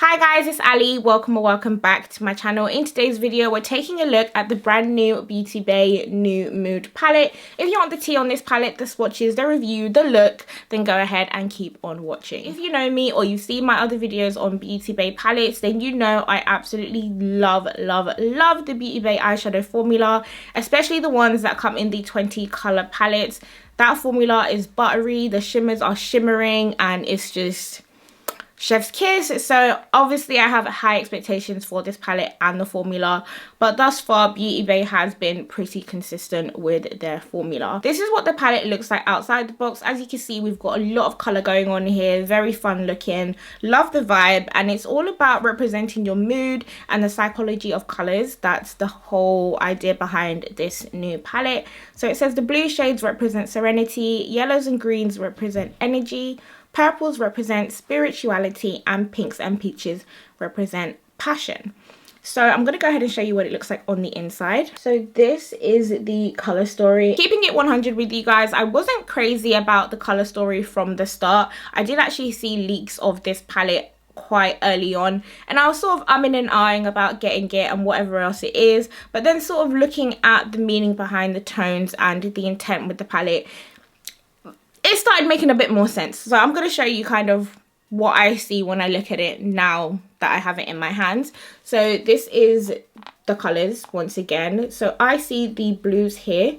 Hi guys, it's Ali. Welcome or welcome back to my channel. In today's video, we're taking a look at the brand new Beautybay New Mood palette. If you want the tea on this palette, the swatches, the review, the look, then go ahead and keep on watching. If you know me or you've seen my other videos on Beautybay palettes, then you know I absolutely love the Beautybay eyeshadow formula, especially the ones that come in the 20 color palettes. That formula is buttery, the shimmers are shimmering, and it's just chef's kiss. So obviously I have high expectations for this palette and the formula, but thus far Beautybay has been pretty consistent with their formula. This is what the palette looks like outside the box. As you can see, we've got a lot of color going on here, very fun looking, love the vibe, and it's all about representing your mood and the psychology of colors. That's the whole idea behind this new palette. So it says the blue shades represent serenity, yellows and greens represent energy, purples represent spirituality, and pinks and peaches represent passion. So I'm going to go ahead and show you what it looks like on the inside. So this is the color story. Keeping it 100 with you guys, I wasn't crazy about the color story from the start. I did actually see leaks of this palette quite early on, and I was sort of umming and ahhing about getting it and whatever else it is, but then sort of looking at the meaning behind the tones and the intent with the palette, it started making a bit more sense. So I'm going to show you kind of what I see when I look at it now that I have it in my hands. So this is the colors once again. So I see the blues here,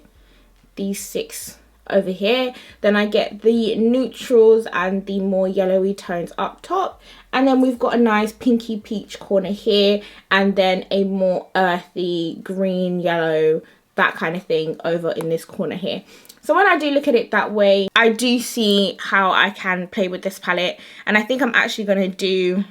these 6 over here. Then I get the neutrals and the more yellowy tones up top. And then we've got a nice pinky peach corner here, and then a more earthy green, yellow, that kind of thing over in this corner here. So when I do look at it that way, I do see how I can play with this palette. And I think I'm actually going to do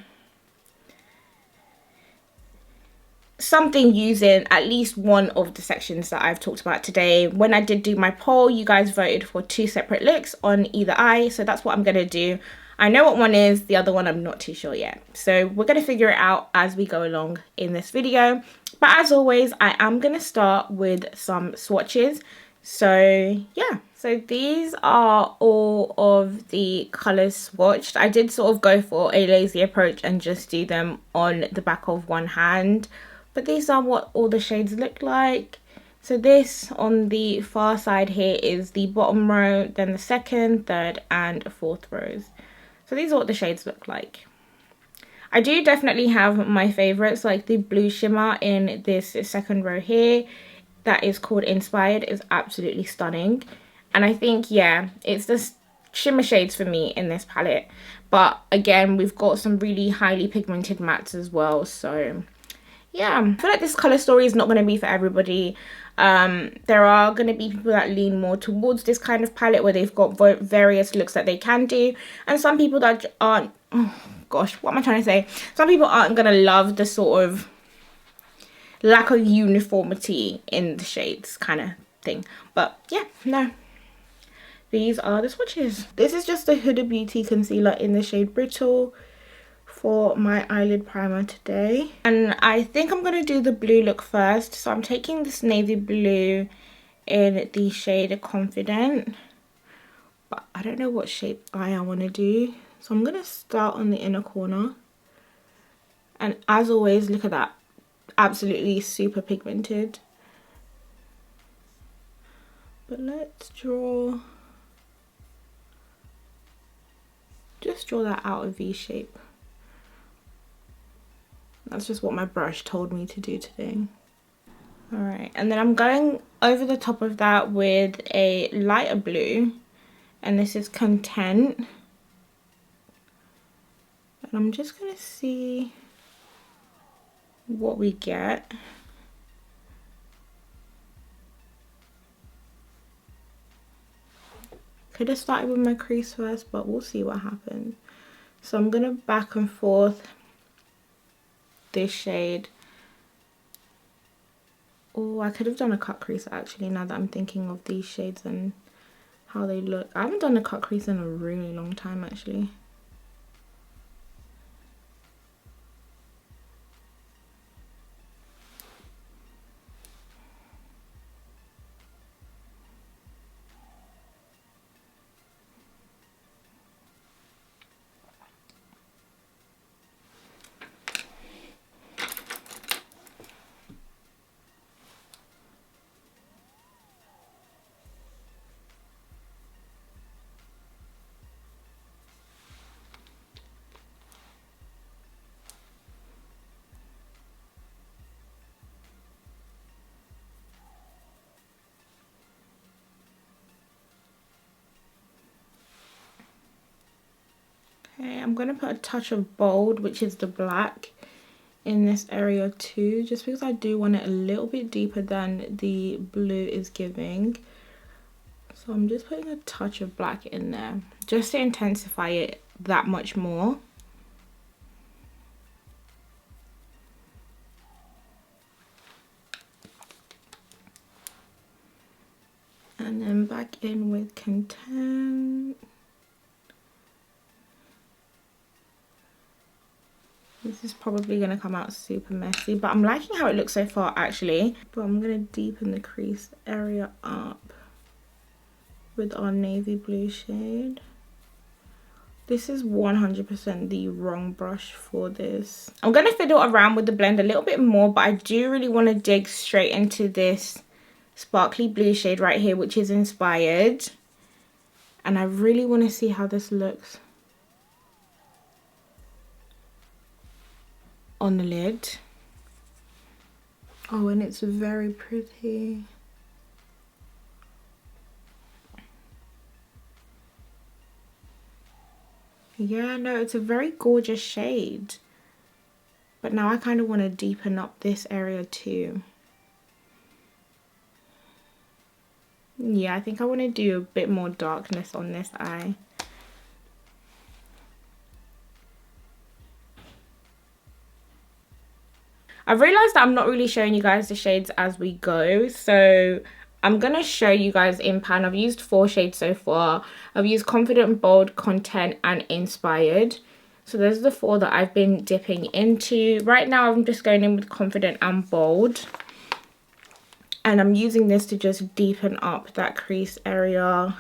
something using at least one of the sections that I've talked about today. When I did do my poll, you guys voted for 2 separate looks on either eye. So that's what I'm going to do. I know what one is, the other one I'm not too sure yet. So we're going to figure it out as we go along in this video. But as always, I am going to start with some swatches. So yeah, so these are all of the colors swatched. I did sort of go for a lazy approach and just do them on the back of one hand, but these are what all the shades look like. So this on the far side here is the bottom row, then the second, third and fourth rows. So these are what the shades look like. I do definitely have my favorites, like the blue shimmer in this second row here. That is called Inspired, is absolutely stunning. And I think, yeah, it's the shimmer shades for me in this palette. But again, we've got some really highly pigmented mattes as well. So yeah, I feel like this color story is not going to be for everybody. There are going to be people that lean more towards this kind of palette where they've got various looks that they can do. And some people that aren't, oh gosh, what am I trying to say? Some people aren't going to love the sort of lack of uniformity in the shades kind of thing. But yeah, no, these are the swatches. This is just a Huda Beauty concealer in the shade Brittle for my eyelid primer today, and I think I'm going to do the blue look first. So I'm taking this navy blue in the shade Confident, but I don't know what shape eye I want to do, so I'm going to start on the inner corner. And as always, look at that, absolutely super pigmented. But let's just draw that out of V shape. That's just what my brush told me to do today. All right, and then I'm going over the top of that with a lighter blue, and this is Content. And I'm just gonna see what we get. Could have started with my crease first, but we'll see what happens. So I'm gonna back and forth this shade. Oh, I could have done a cut crease actually, now that I'm thinking of these shades and how they look. I haven't done a cut crease in a really long time actually. Okay, I'm going to put a touch of bold, which is the black, in this area too, just because I do want it a little bit deeper than the blue is giving. So I'm just putting a touch of black in there, just to intensify it that much more. And then back in with Content. This is probably going to come out super messy, but I'm liking how it looks so far actually. But I'm going to deepen the crease area up with our navy blue shade. This is 100% the wrong brush for this. I'm going to fiddle around with the blend a little bit more, but I do really want to dig straight into this sparkly blue shade right here, which is Inspired. And I really want to see how this looks on the lid. Oh, and it's very pretty. Yeah, no, it's a very gorgeous shade. But now I kind of want to deepen up this area too. Yeah, I think I want to do a bit more darkness on this eye. I've realized that I'm not really showing you guys the shades as we go, so I'm going to show you guys in pan. I've used 4 shades so far. I've used Confident, Bold, Content and Inspired. So those are the 4 that I've been dipping into. Right now I'm just going in with Confident and Bold. And I'm using this to just deepen up that crease area,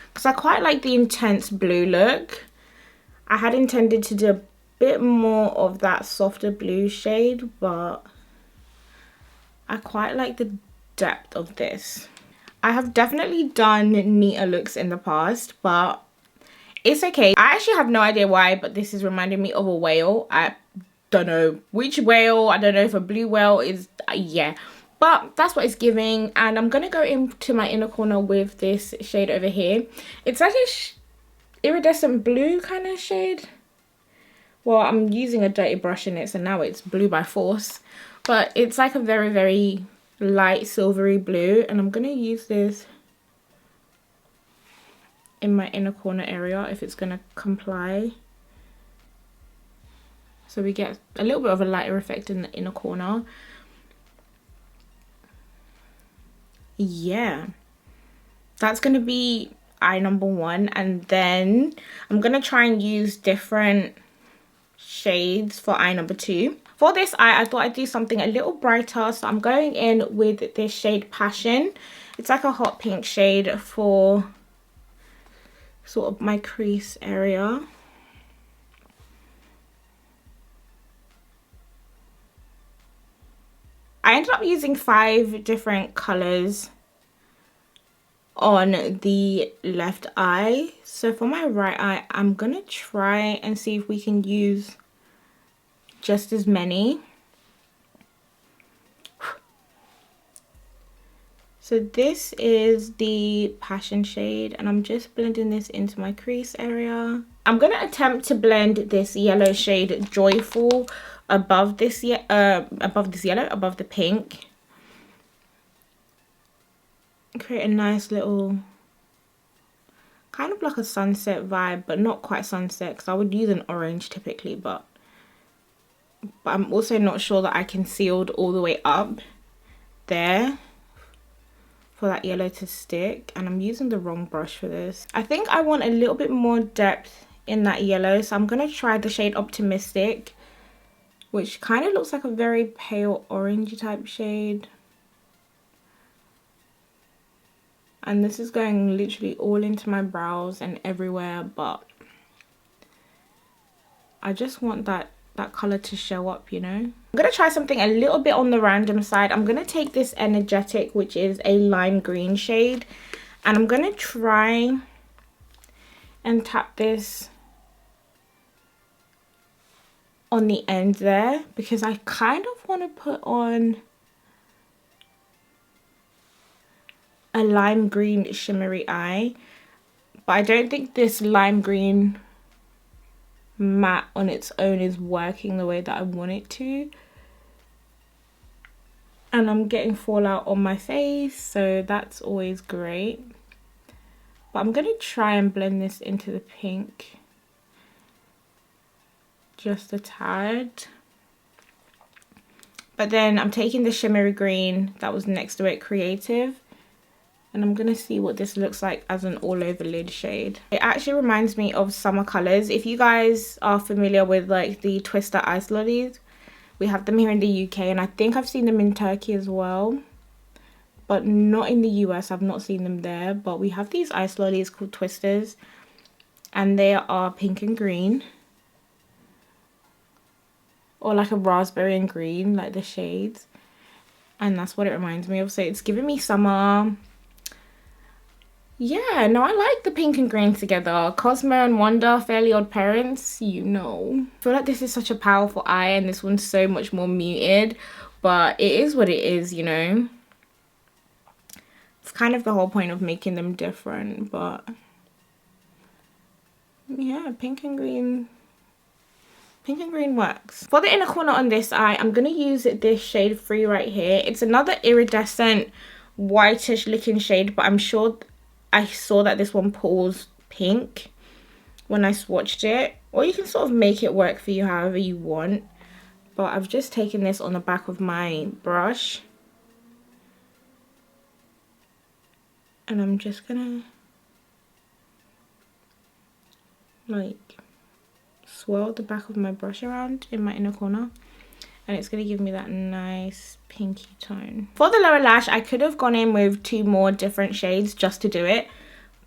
because I quite like the intense blue look. I had intended to do a bit more of that softer blue shade, but I quite like the depth of this. I have definitely done neater looks in the past, but it's okay. I actually have no idea why, but this is reminding me of a whale. I don't know which whale. I don't know if a blue whale is, yeah. But that's what it's giving. And I'm going to go into my inner corner with this shade over here. It's like a iridescent blue kind of shade. Well, I'm using a dirty brush in it, so now it's blue by force. But it's like a very, very light silvery blue. And I'm going to use this in my inner corner area if it's going to comply. So we get a little bit of a lighter effect in the inner corner. Yeah, that's going to be eye number 1. And then I'm going to try and use different shades for eye number 2. For this eye, I thought I'd do something a little brighter, so I'm going in with this shade Passion. It's like a hot pink shade for sort of my crease area. I ended up using 5 different colors on the left eye. So for my right eye, I'm gonna try and see if we can use just as many. So this is the Passion shade, and I'm just blending this into my crease area. I'm gonna attempt to blend this yellow shade Joyful above this yellow, above the pink. Create a nice little, kind of like a sunset vibe, but not quite sunset, because I would use an orange typically, but I'm also not sure that I concealed all the way up there for that yellow to stick, and I'm using the wrong brush for this. I think I want a little bit more depth in that yellow, so I'm gonna try the shade Optimistic, which kind of looks like a very pale orangey type shade. And this is going literally all into my brows and everywhere, but I just want that color to show up, you know. I'm gonna try something a little bit on the random side. I'm gonna take this Energetic, which is a lime green shade, and I'm gonna try and tap this on the end there, because I kind of want to put on a lime green shimmery eye, but I don't think this lime green matte on its own is working the way that I want it to. And I'm getting fallout on my face, so that's always great. But I'm going to try and blend this into the pink just a tad. But then I'm taking the shimmery green that was next to it, Creative, and I'm going to see what this looks like as an all over lid shade. It actually reminds me of summer colors. If you guys are familiar with like the Twister Ice Lollies, we have them here in the UK, and I think I've seen them in Turkey as well, but not in the US. I've not seen them there, but we have these ice lollies called Twisters, and they are pink and green, or like a raspberry and green, like the shades, and that's what it reminds me of. So it's giving me summer. Yeah, no, I like the pink and green together. Cosmo and Wonder, Fairly Odd Parents, you know. I feel like this is such a powerful eye, and this one's so much more muted, but it is what it is, you know. It's kind of the whole point of making them different, but yeah, pink and green works. For the inner corner on this eye, I'm going to use this shade 3 right here. It's another iridescent whitish looking shade, but I'm sure I saw that this one pulls pink when I swatched it, or you can sort of make it work for you however you want. But I've just taken this on the back of my brush, and I'm just gonna like swirl the back of my brush around in my inner corner, and it's going to give me that nice pinky tone. For the lower lash, I could have gone in with 2 more different shades just to do it,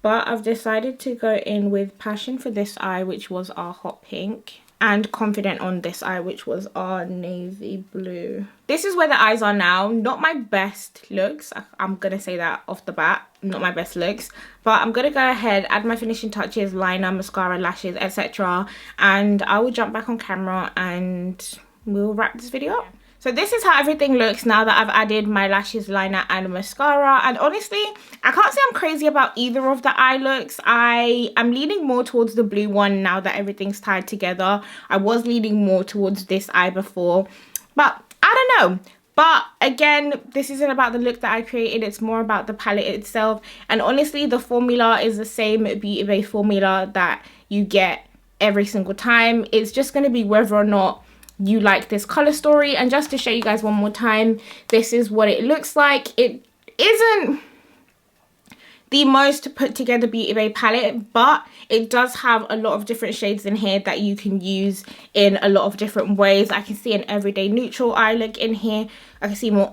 but I've decided to go in with Passion for this eye, which was our hot pink, and Confident on this eye, which was our navy blue. This is where the eyes are now. Not my best looks, I'm going to say that off the bat, not my best looks, but I'm going to go ahead, add my finishing touches, liner, mascara, lashes, etc., and I will jump back on camera and we'll wrap this video up. So this is how everything looks now that I've added my lashes, liner and mascara. And honestly, I can't say I'm crazy about either of the eye looks. I am leaning more towards the blue one now that everything's tied together. I was leaning more towards this eye before, but I don't know. But again, this isn't about the look that I created, it's more about the palette itself. And honestly, the formula is the same Beautybay formula that you get every single time. It's just going to be whether or not you like this color story. And just to show you guys one more time, this is what it looks like. It isn't the most put together Beautybay palette, but it does have a lot of different shades in here that you can use in a lot of different ways. I can see an everyday neutral eye look in here. I can see more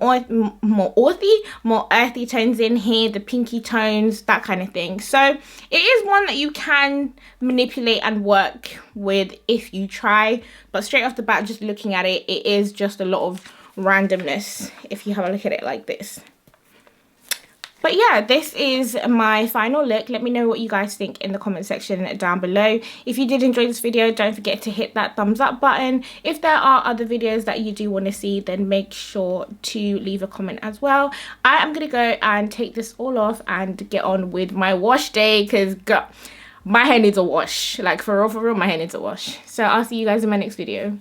earthy tones in here, the pinky tones, that kind of thing. So it is one that you can manipulate and work with if you try, but straight off the bat, just looking at it, it is just a lot of randomness if you have a look at it like this. But yeah, this is my final look. Let me know what you guys think in the comment section down below. If you did enjoy this video, don't forget to hit that thumbs up button. If there are other videos that you do want to see, then make sure to leave a comment as well. I am going to go and take this all off and get on with my wash day, because my hair needs a wash. Like for real, my hair needs a wash. So I'll see you guys in my next video.